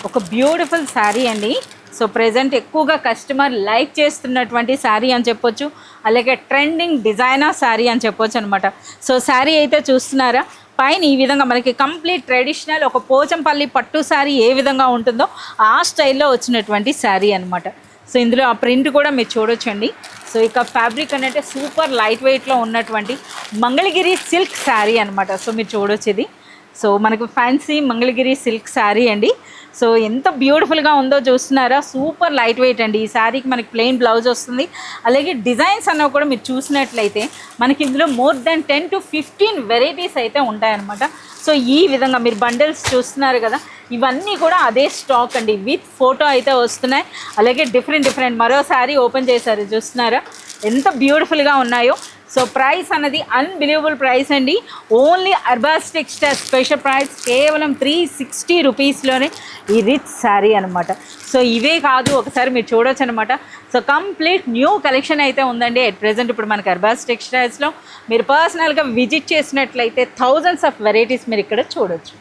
ఒక బ్యూటిఫుల్ శారీ అండి. So present ఎక్కువగా కస్టమర్ లైక్ చేస్తున్నటువంటి శారీ అని చెప్పొచ్చు. అలాగే ట్రెండింగ్ డిజైనర్ శారీ అని చెప్పొచ్చు అనమాట. సో శారీ అయితే చూస్తున్నారా, పైన ఈ విధంగా మనకి కంప్లీట్ ట్రెడిషనల్ ఒక పోచంపల్లి పట్టు శారీ ఏ విధంగా ఉంటుందో ఆ స్టైల్లో వచ్చినటువంటి శారీ అనమాట. సో ఇందులో ఆ ప్రింట్ కూడా మీరు చూడొచ్చండి. సో ఇక ఫ్యాబ్రిక్ అంటే సూపర్ లైట్ వెయిట్లో ఉన్నటువంటి మంగళగిరి సిల్క్ శారీ అనమాట. సో మీరు చూడొచ్చు ఇది. సో మనకు ఫ్యాన్సీ మంగళగిరి సిల్క్ శారీ అండి. సో ఎంత బ్యూటిఫుల్గా ఉందో చూస్తున్నారా, సూపర్ లైట్ వెయిట్ అండి. ఈ శారీకి మనకి ప్లెయిన్ బ్లౌజ్ వస్తుంది. అలాగే డిజైన్స్ అన్నవి కూడా మీరు చూసినట్లయితే మనకి ఇందులో మోర్ దెన్ 10 to 15 వెరైటీస్ అయితే ఉంటాయన్నమాట. సో ఈ విధంగా మీరు బండిల్స్ చూస్తున్నారు కదా, ఇవన్నీ కూడా అదే స్టాక్ అండి, విత్ ఫోటో అయితే వస్తున్నాయి. అలాగే డిఫరెంట్ మరో శారీ ఓపెన్ చేశారు చూస్తున్నారా, ఎంత బ్యూటిఫుల్గా ఉన్నాయో. సో ప్రైస్ అన్నది అన్బిలీవబుల్ ప్రైస్ అండి. Only Arbaz textile special price కేవలం 360 రూపీస్లోనే ఈ రిచ్ శారీ అనమాట. సో ఇవే కాదు, ఒకసారి మీరు చూడొచ్చు అనమాట. సో కంప్లీట్ న్యూ కలెక్షన్ అయితే ఉందండి ఎట్ ప్రెజెంట్ ఇప్పుడు మనకి అర్బాస్ టెక్స్టైల్స్లో. మీరు పర్సనల్గా విజిట్ చేసినట్లయితే థౌజండ్స్ ఆఫ్ వెరైటీస్ మీరు ఇక్కడ చూడొచ్చు.